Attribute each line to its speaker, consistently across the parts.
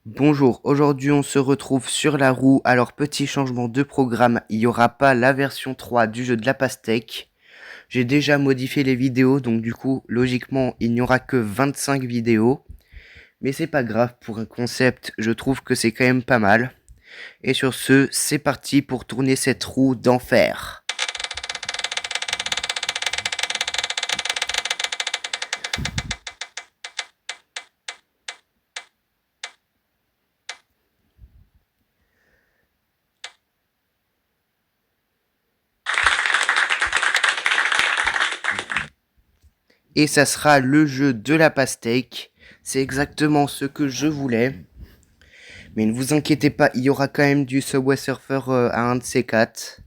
Speaker 1: Bonjour, aujourd'hui on se retrouve sur la roue. Alors petit changement de programme, il n'y aura pas la version 3 du jeu de la pastèque. J'ai déjà modifié les vidéos, donc du coup logiquement il n'y aura que 25 vidéos. Mais c'est pas grave, pour un concept je trouve que c'est quand même pas mal. Et sur ce, c'est parti pour tourner cette roue d'enfer. Et ça sera le jeu de la pastèque. C'est exactement ce que je voulais. Mais ne vous inquiétez pas, il y aura quand même du Subway Surfer à un de ces quatre.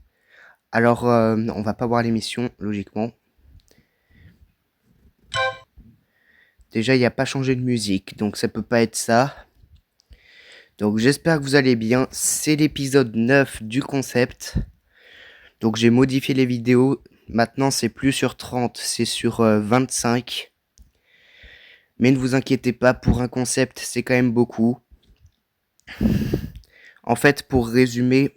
Speaker 1: Alors, on va pas voir l'émission, logiquement. Déjà, il n'y a pas changé de musique, donc ça peut pas être ça. Donc, j'espère que vous allez bien. C'est l'épisode 9 du concept. Donc, j'ai modifié les vidéos. Maintenant, c'est plus sur 30, c'est sur 25. Mais ne vous inquiétez pas, pour un concept, c'est quand même beaucoup. En fait, pour résumer,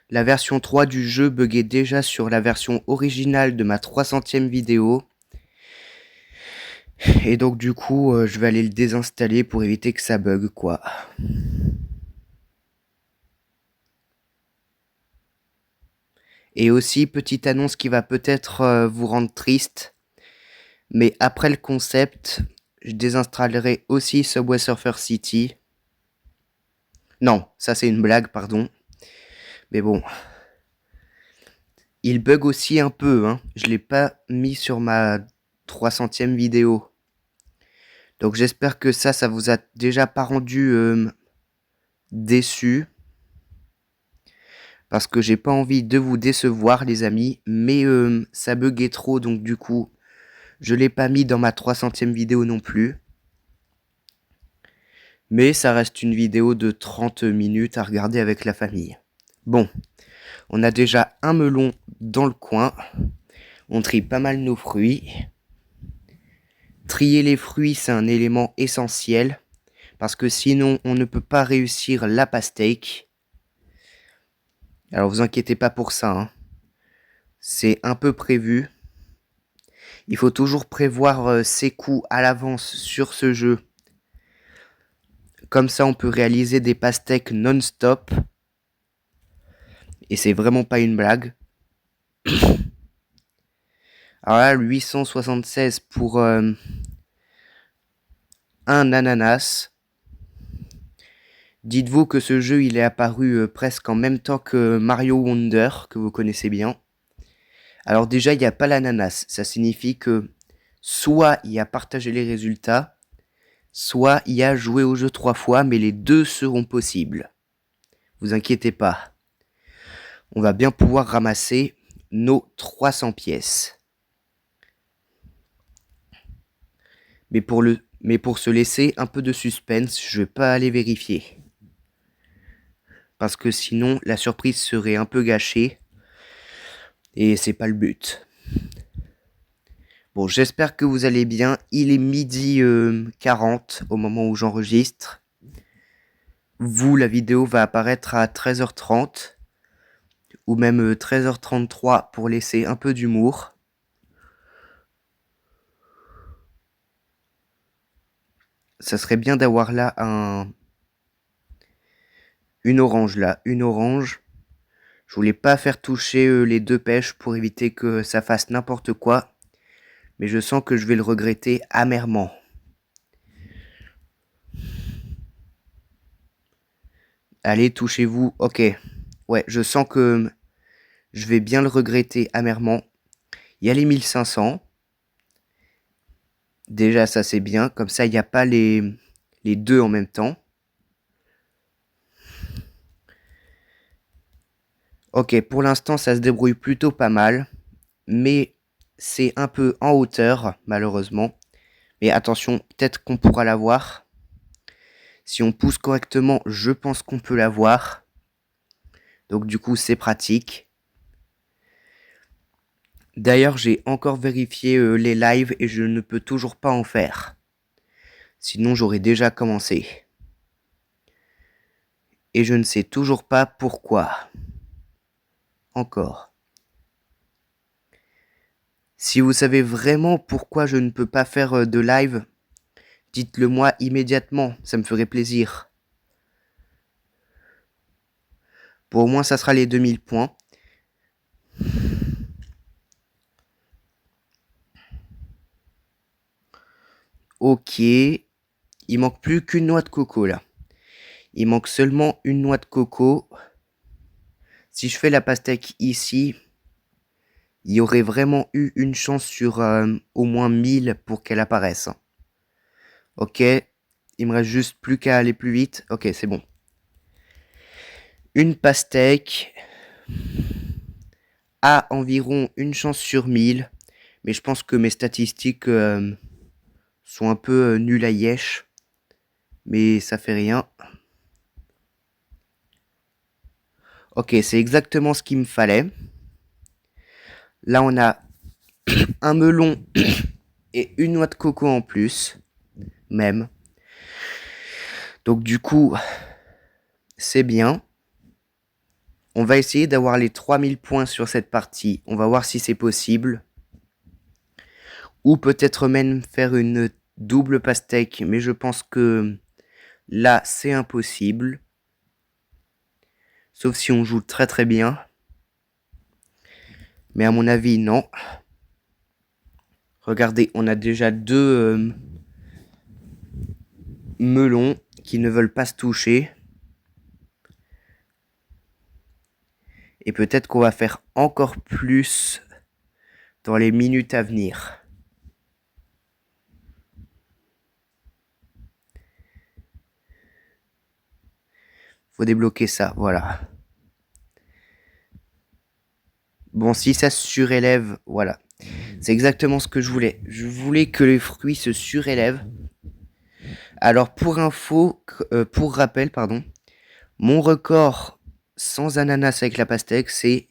Speaker 1: la version 3 du jeu buguait déjà sur la version originale de ma 300e vidéo. Et donc du coup, je vais aller le désinstaller pour éviter que ça bug, quoi. Et aussi, petite annonce qui va peut-être vous rendre triste. Mais après le concept, je désinstallerai aussi Subway Surfer City. Non, ça c'est une blague, pardon. Mais bon. Il bug aussi un peu, hein. Je l'ai pas mis sur ma 300e vidéo. Donc j'espère que ça vous a déjà pas rendu déçu. Parce que j'ai pas envie de vous décevoir, les amis. Mais ça buguait trop, donc du coup, je l'ai pas mis dans ma 300e vidéo non plus. Mais ça reste une vidéo de 30 minutes à regarder avec la famille. Bon, on a déjà un melon dans le coin. On trie pas mal nos fruits. Trier les fruits, c'est un élément essentiel. Parce que sinon, on ne peut pas réussir la pastèque. Alors vous inquiétez pas pour ça, hein. C'est un peu prévu. Il faut toujours prévoir ses coups à l'avance sur ce jeu. Comme ça, on peut réaliser des pastèques non-stop. Et c'est vraiment pas une blague. Alors là, 876 pour un ananas. Dites-vous que ce jeu, il est apparu presque en même temps que Mario Wonder, que vous connaissez bien. Alors déjà, il n'y a pas l'ananas. Ça signifie que soit il y a partagé les résultats, soit il y a joué au jeu 3 fois, mais les deux seront possibles. Vous inquiétez pas. On va bien pouvoir ramasser nos 300 pièces. Mais pour se laisser un peu de suspense, je vais pas aller vérifier. Parce que sinon, la surprise serait un peu gâchée. Et c'est pas le but. Bon, j'espère que vous allez bien. Il est midi 40 au moment où j'enregistre. Vous, la vidéo va apparaître à 13h30. Ou même 13h33 pour laisser un peu d'humour. Ça serait bien d'avoir là une orange là. Une orange. Je voulais pas faire toucher les deux pêches pour éviter que ça fasse n'importe quoi. Mais je sens que je vais le regretter amèrement. Allez, touchez-vous. Ok. Ouais, je sens que je vais bien le regretter amèrement. Il y a les 1500. Déjà, ça c'est bien. Comme ça, il n'y a pas les deux en même temps. Ok, pour l'instant, ça se débrouille plutôt pas mal. Mais c'est un peu en hauteur, malheureusement. Mais attention, peut-être qu'on pourra l'avoir. Si on pousse correctement, je pense qu'on peut l'avoir. Donc du coup, c'est pratique. D'ailleurs, j'ai encore vérifié les lives et je ne peux toujours pas en faire. Sinon, j'aurais déjà commencé. Et je ne sais toujours pas pourquoi. Encore. Si vous savez vraiment pourquoi je ne peux pas faire de live, dites-le moi immédiatement, ça me ferait plaisir. Pour au moins, ça sera les 2000 points. Ok. Il manque plus qu'une noix de coco, là. Il manque seulement une noix de coco. Si je fais la pastèque ici, il y aurait vraiment eu une chance sur au moins 1000 pour qu'elle apparaisse. Ok. Il me reste juste plus qu'à aller plus vite. Ok, c'est bon. Une pastèque a environ une chance sur 1000. Mais je pense que mes statistiques sont un peu nulles à yesh. Mais ça fait rien. Ok, c'est exactement ce qu'il me fallait. Là, on a un melon et une noix de coco en plus. Même. Donc du coup, c'est bien. On va essayer d'avoir les 3000 points sur cette partie. On va voir si c'est possible. Ou peut-être même faire une double pastèque. Mais je pense que là, c'est impossible. Sauf si on joue très très bien. Mais à mon avis, non. Regardez, on a déjà deux melons qui ne veulent pas se toucher. Et peut-être qu'on va faire encore plus dans les minutes à venir. Faut débloquer ça, voilà. Bon, si ça se surélève, voilà. C'est exactement ce que je voulais. Je voulais que les fruits se surélèvent. Alors, pour rappel, pardon, mon record sans ananas avec la pastèque, c'est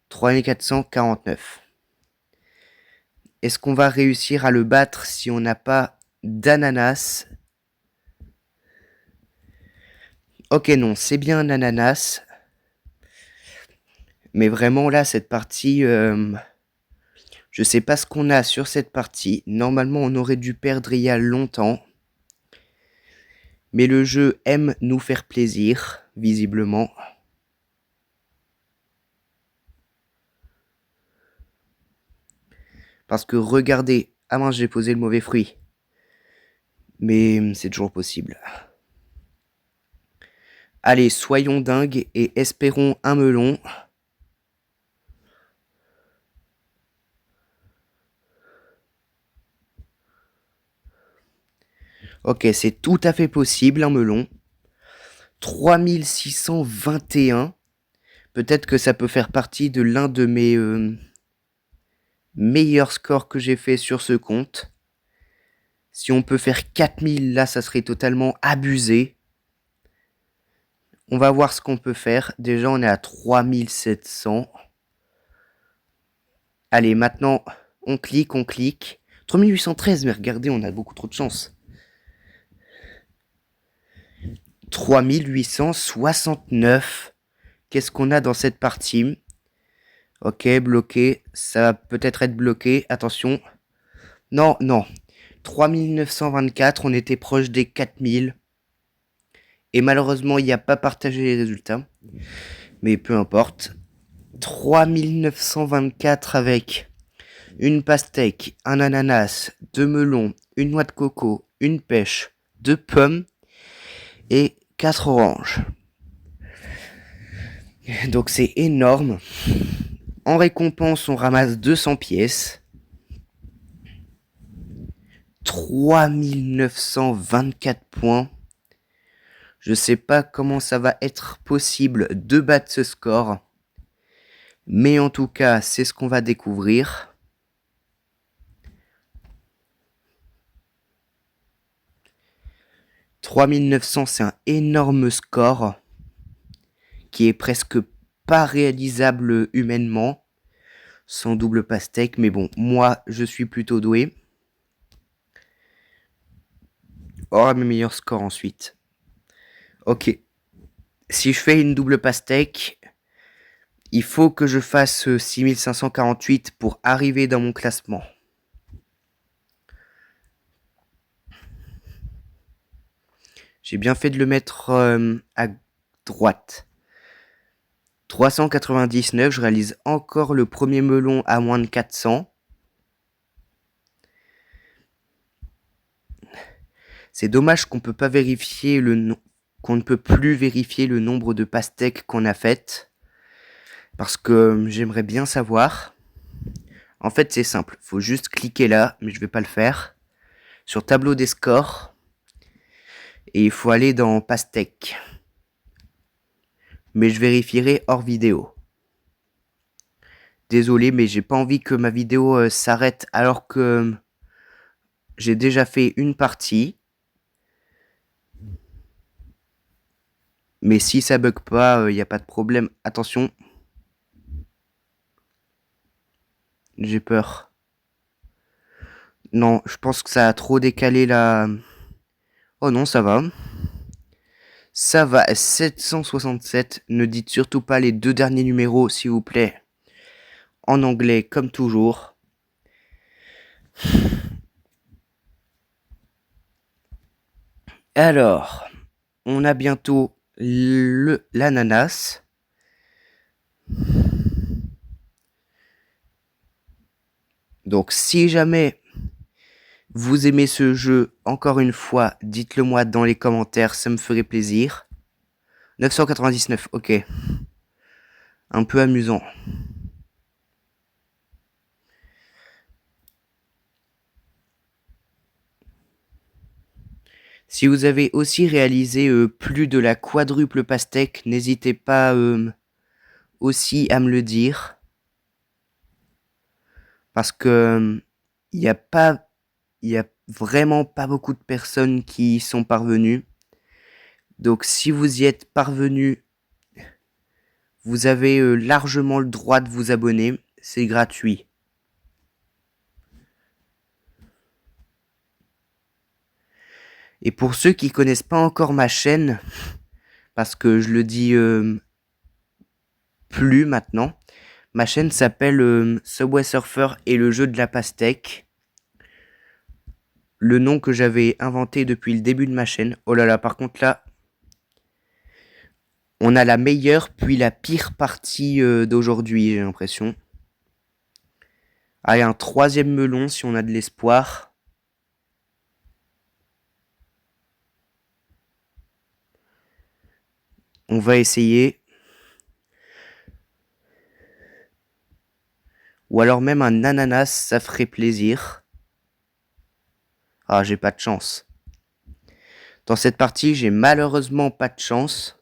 Speaker 1: 3449. Est-ce qu'on va réussir à le battre si on n'a pas d'ananas? Ok, non, c'est bien un ananas. Mais vraiment, là, cette partie... je sais pas ce qu'on a sur cette partie. Normalement, on aurait dû perdre il y a longtemps. Mais le jeu aime nous faire plaisir, visiblement. Parce que regardez... Ah mince, j'ai posé le mauvais fruit. Mais c'est toujours possible. Allez, soyons dingues et espérons un melon. Ok, c'est tout à fait possible, un melon. 3621. Peut-être que ça peut faire partie de l'un de mes meilleurs scores que j'ai fait sur ce compte. Si on peut faire 4000, là, ça serait totalement abusé. On va voir ce qu'on peut faire. Déjà, on est à 3700. Allez, maintenant, on clique, on clique. 3813, mais regardez, on a beaucoup trop de chance. 3869. Qu'est-ce qu'on a dans cette partie? Ok, bloqué. Ça va peut-être être bloqué. Attention. Non, non. 3924, on était proche des 4000. Et malheureusement, il n'y a pas partagé les résultats. Mais peu importe. 3924 avec une pastèque, un ananas, 2 melons, une noix de coco, une pêche, 2 pommes et 4 oranges. Donc c'est énorme. En récompense, on ramasse 200 pièces. 3924 points. Je sais pas comment ça va être possible de battre ce score. Mais en tout cas, c'est ce qu'on va découvrir. « 3900, c'est un énorme score qui est presque pas réalisable humainement sans double pastèque. Mais bon, moi, je suis plutôt doué. Oh, mes meilleurs scores ensuite. Ok. Si je fais une double pastèque, il faut que je fasse 6548 pour arriver dans mon classement. J'ai bien fait de le mettre à droite. 399, je réalise encore le premier melon à moins de 400. C'est dommage qu'on peut pas vérifier qu'on ne peut plus vérifier le nombre de pastèques qu'on a faites. Parce que j'aimerais bien savoir. En fait, c'est simple. Faut juste cliquer là, mais je vais pas le faire. Sur tableau des scores. Et il faut aller dans pastèque. Mais je vérifierai hors vidéo. Désolé, mais j'ai pas envie que ma vidéo s'arrête alors que j'ai déjà fait une partie. Mais si ça bug pas, y a pas de problème. Attention. J'ai peur. Non, je pense que ça a trop décalé la... Oh non, ça va. Ça va, 767. Ne dites surtout pas les 2 derniers numéros, s'il vous plaît. En anglais, comme toujours. Alors, on a bientôt l'ananas. Donc, si jamais vous aimez ce jeu, encore une fois, dites-le moi dans les commentaires, ça me ferait plaisir. 999, ok. Un peu amusant. Si vous avez aussi réalisé plus de la quadruple pastèque, n'hésitez pas aussi à me le dire. Parce que il y a vraiment pas beaucoup de personnes qui y sont parvenues. Donc si vous y êtes parvenu, vous avez largement le droit de vous abonner. C'est gratuit. Et pour ceux qui connaissent pas encore ma chaîne, parce que je le dis plus maintenant, ma chaîne s'appelle Subway Surfer et le jeu de la pastèque. Le nom que j'avais inventé depuis le début de ma chaîne. Oh là là, par contre là, on a la meilleure puis la pire partie d'aujourd'hui, j'ai l'impression. Allez, un 3e melon si on a de l'espoir. On va essayer. Ou alors même un ananas, ça ferait plaisir. Ah, j'ai pas de chance. Dans cette partie, j'ai malheureusement pas de chance.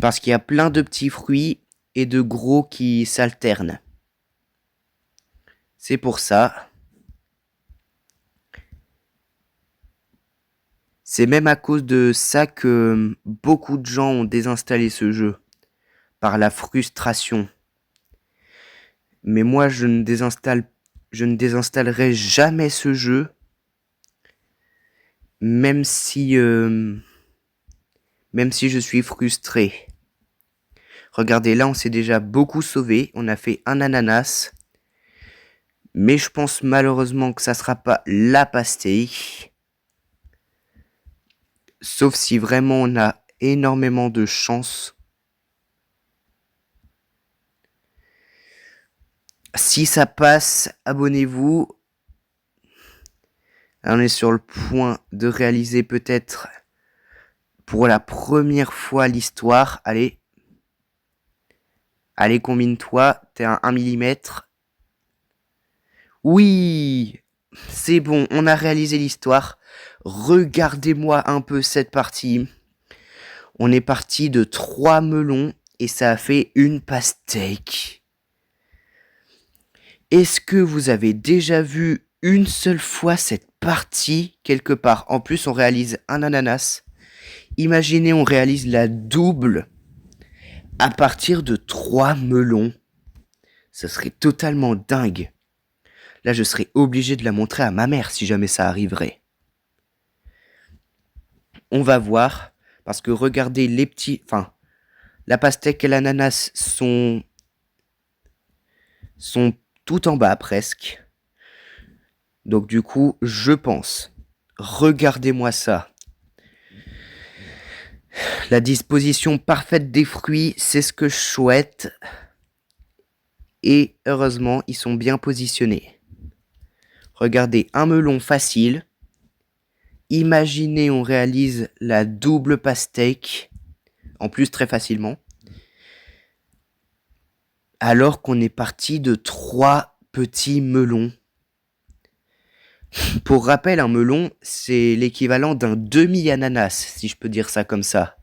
Speaker 1: Parce qu'il y a plein de petits fruits et de gros qui s'alternent. C'est pour ça. C'est même à cause de ça que beaucoup de gens ont désinstallé ce jeu. Par la frustration. Mais moi, je ne désinstallerai jamais ce jeu. Même si je suis frustré. Regardez, là, on s'est déjà beaucoup sauvé. On a fait un ananas. Mais je pense malheureusement que ça sera pas la pastèque. Sauf si vraiment on a énormément de chance. Si ça passe, abonnez-vous. On est sur le point de réaliser peut-être pour la première fois l'histoire. Allez. Allez, combine-toi. T'es à 1 mm. Oui, c'est bon, on a réalisé l'histoire. Regardez-moi un peu cette partie. On est parti de 3 melons et ça a fait une pastèque. Est-ce que vous avez déjà vu une seule fois cette partie quelque part? En plus, on réalise un ananas. Imaginez, on réalise la double à partir de 3 melons. Ça serait totalement dingue. Là, je serais obligé de la montrer à ma mère si jamais ça arriverait. On va voir. Parce que regardez les petits... Enfin, la pastèque et l'ananas sont tout en bas presque. Donc du coup, je pense, regardez-moi ça. La disposition parfaite des fruits, c'est ce que je souhaite. Et heureusement, ils sont bien positionnés. Regardez, un melon facile. Imaginez, on réalise la double pastèque, en plus très facilement. Alors qu'on est parti de 3 petits melons. Pour rappel, un melon, c'est l'équivalent d'un demi-ananas, si je peux dire ça comme ça.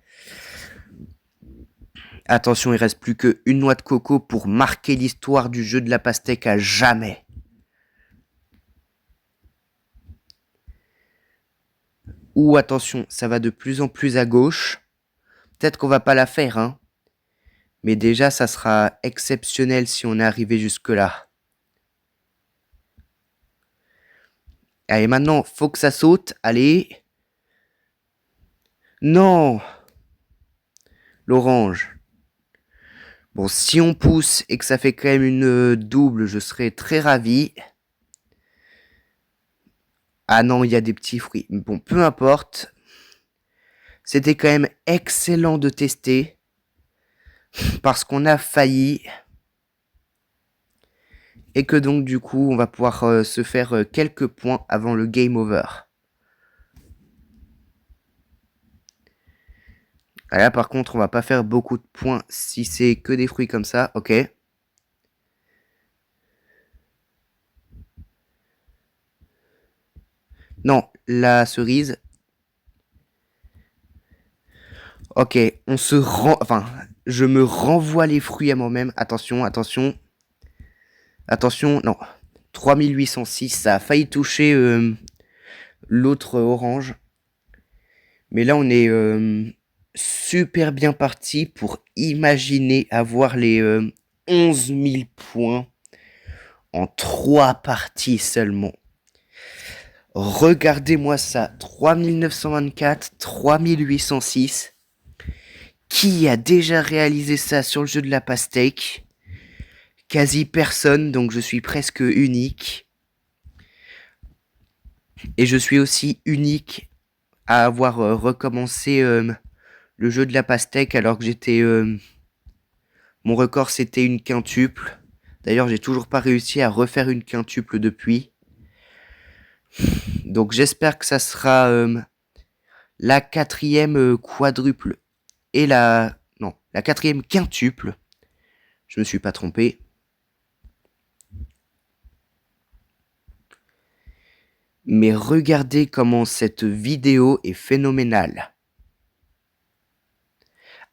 Speaker 1: Attention, il reste plus qu'une noix de coco pour marquer l'histoire du jeu de la pastèque à jamais. Ou attention, ça va de plus en plus à gauche. Peut-être qu'on va pas la faire, hein. Mais déjà, ça sera exceptionnel si on est arrivé jusque-là. Allez, maintenant, faut que ça saute. Allez. Non. L'orange. Bon, si on pousse et que ça fait quand même une double, je serais très ravi. Ah non, il y a des petits fruits. Bon, peu importe. C'était quand même excellent de tester. Parce qu'on a failli. Et que donc, du coup, on va pouvoir se faire quelques points avant le game over. Ah là, par contre, on va pas faire beaucoup de points si c'est que des fruits comme ça. Ok. Non, la cerise. Ok, on se rend... Enfin, je me renvoie les fruits à moi-même. Attention, attention. Attention, non. 3806, ça a failli toucher l'autre orange. Mais là, on est super bien parti pour imaginer avoir les 11 000 points en 3 parties seulement. Regardez-moi ça. 3924, 3806. Qui a déjà réalisé ça sur le jeu de la pastèque? Quasi personne, donc je suis presque unique. Et je suis aussi unique à avoir recommencé le jeu de la pastèque alors que j'étais... mon record c'était une quintuple. D'ailleurs j'ai toujours pas réussi à refaire une quintuple depuis. Donc j'espère que ça sera la 4e quadruple et la... Non, la 4e quintuple. Je me suis pas trompé. Mais regardez comment cette vidéo est phénoménale.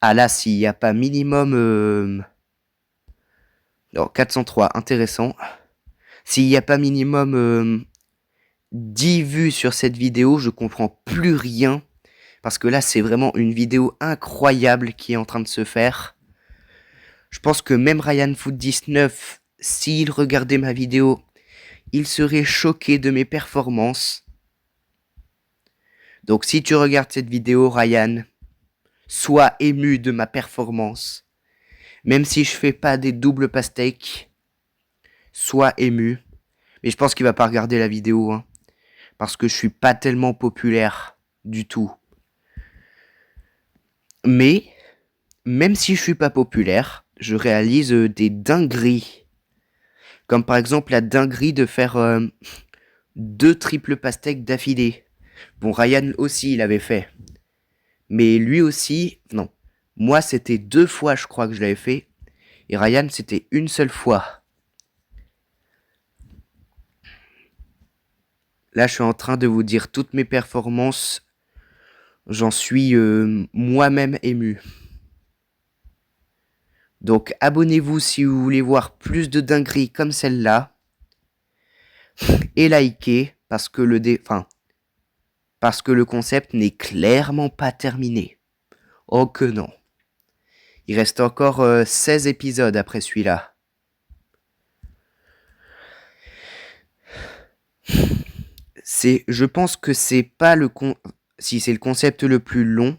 Speaker 1: Ah là, s'il n'y a pas minimum... Non, 403, intéressant. S'il n'y a pas minimum 10 vues sur cette vidéo, je comprends plus rien. Parce que là, c'est vraiment une vidéo incroyable qui est en train de se faire. Je pense que même RyanFoot19, s'il regardait ma vidéo, il serait choqué de mes performances. Donc si tu regardes cette vidéo, Ryan, sois ému de ma performance. Même si je fais pas des doubles pastèques, sois ému. Mais je pense qu'il va pas regarder la vidéo, hein, parce que je suis pas tellement populaire du tout. Mais, même si je suis pas populaire, je réalise des dingueries. Comme par exemple la dinguerie de faire 2 triples pastèques d'affilée. Bon, Ryan aussi, il avait fait. Mais lui aussi, non. Moi, c'était 2 fois, je crois, que je l'avais fait. Et Ryan, c'était une seule fois. Là, je suis en train de vous dire toutes mes performances. J'en suis moi-même ému. Donc, abonnez-vous si vous voulez voir plus de dingueries comme celle-là. Et likez, parce que parce que le concept n'est clairement pas terminé. Oh que non. Il reste encore 16 épisodes après celui-là. Je pense que c'est pas si c'est le concept le plus long,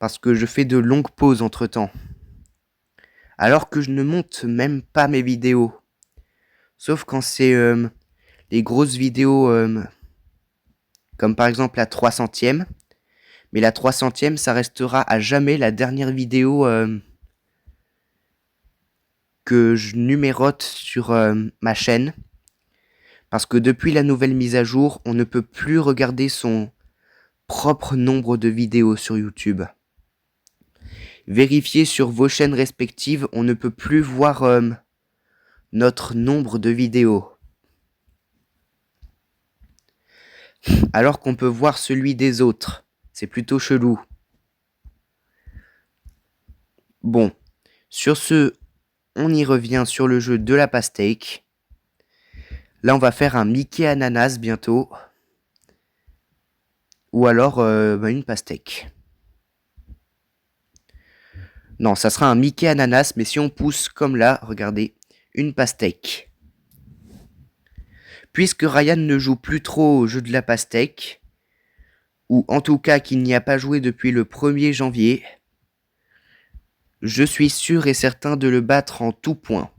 Speaker 1: Parce que je fais de longues pauses entre temps. Alors que je ne monte même pas mes vidéos. Sauf quand c'est les grosses vidéos comme par exemple la 300e. Mais la 300e, ça restera à jamais la dernière vidéo que je numérote sur ma chaîne. Parce que depuis la nouvelle mise à jour, on ne peut plus regarder son propre nombre de vidéos sur YouTube. Vérifiez sur vos chaînes respectives, on ne peut plus voir notre nombre de vidéos. Alors qu'on peut voir celui des autres. C'est plutôt chelou. Bon, sur ce, on y revient sur le jeu de la pastèque. Là, on va faire un Mickey ananas bientôt. Ou alors une pastèque. Non, ça sera un Mickey ananas, mais si on pousse comme là, regardez, une pastèque. Puisque Ryan ne joue plus trop au jeu de la pastèque, ou en tout cas qu'il n'y a pas joué depuis le 1er janvier, je suis sûr et certain de le battre en tout point.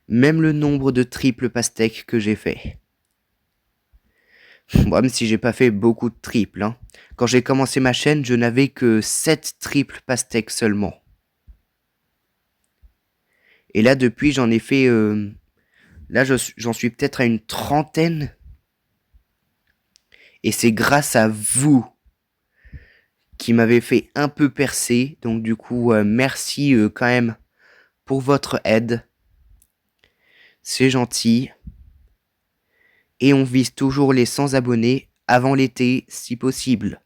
Speaker 1: Même le nombre de triples pastèques que j'ai fait. Bon, même si j'ai pas fait beaucoup de triples. Hein. Quand j'ai commencé ma chaîne, je n'avais que 7 triples pastèques seulement. Et là, depuis, j'en ai fait... là, j'en suis peut-être à une trentaine. Et c'est grâce à vous qui m'avez fait un peu percer. Donc du coup, merci quand même pour votre aide. C'est gentil. Et on vise toujours les 100 abonnés avant l'été, si possible.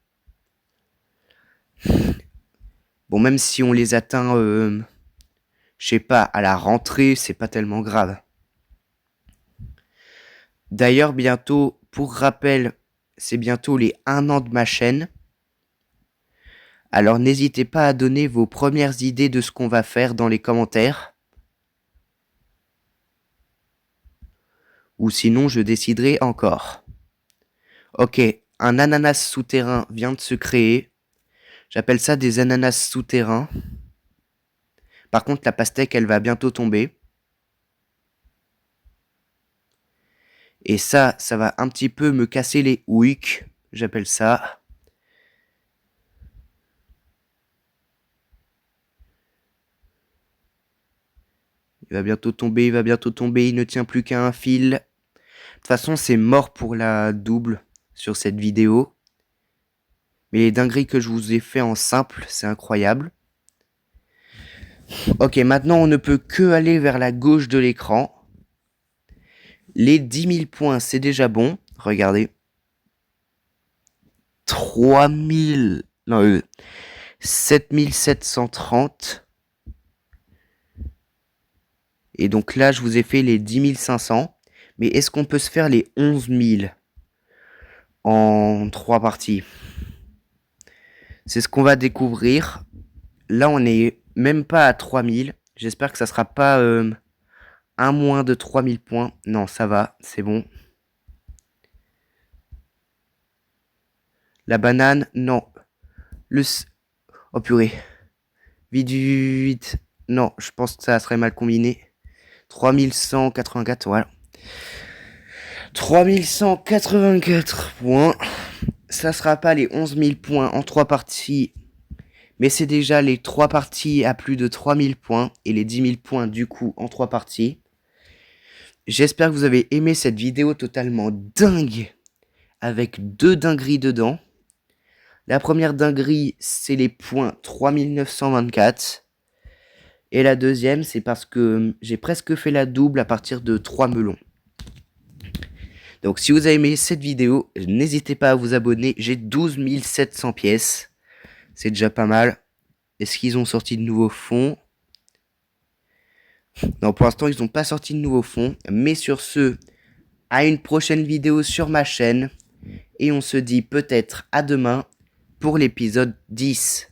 Speaker 1: Bon, même si on les atteint, je sais pas, à la rentrée, c'est pas tellement grave. D'ailleurs, bientôt, pour rappel, c'est bientôt les 1 an de ma chaîne. Alors n'hésitez pas à donner vos premières idées de ce qu'on va faire dans les commentaires. Ou sinon, je déciderai encore. Ok, un ananas souterrain vient de se créer. J'appelle ça des ananas souterrains. Par contre, la pastèque, elle va bientôt tomber. Et ça va un petit peu me casser les ouïes. J'appelle ça. Il va bientôt tomber, il ne tient plus qu'à un fil. De toute façon, c'est mort pour la double sur cette vidéo. Mais les dingueries que je vous ai fait en simple, c'est incroyable. Ok, maintenant on ne peut que aller vers la gauche de l'écran. Les 10 000 points, c'est déjà bon. Regardez. 3000... Non, 7730. Et donc là, je vous ai fait les 10 500. Mais est-ce qu'on peut se faire les 11 000 en 3 parties? C'est ce qu'on va découvrir. Là, on n'est même pas à 3000. J'espère que ça sera pas un moins de 3000 points. Non, ça va, c'est bon. La banane, non. Oh purée. Vite. Non, je pense que ça serait mal combiné. 3184, voilà. 3184 points. Ça sera pas les 11 000 points en 3 parties. Mais c'est déjà les 3 parties à plus de 3000 points. Et les 10 000 points du coup en 3 parties. J'espère que vous avez aimé cette vidéo totalement dingue. Avec 2 dingueries dedans. La première dinguerie, c'est les points 3924. Et la deuxième, c'est parce que j'ai presque fait la double à partir de 3 melons. Donc si vous avez aimé cette vidéo, n'hésitez pas à vous abonner. J'ai 12 700 pièces. C'est déjà pas mal. Est-ce qu'ils ont sorti de nouveaux fonds? Non, pour l'instant, ils n'ont pas sorti de nouveaux fonds. Mais sur ce, à une prochaine vidéo sur ma chaîne. Et on se dit peut-être à demain pour l'épisode 10.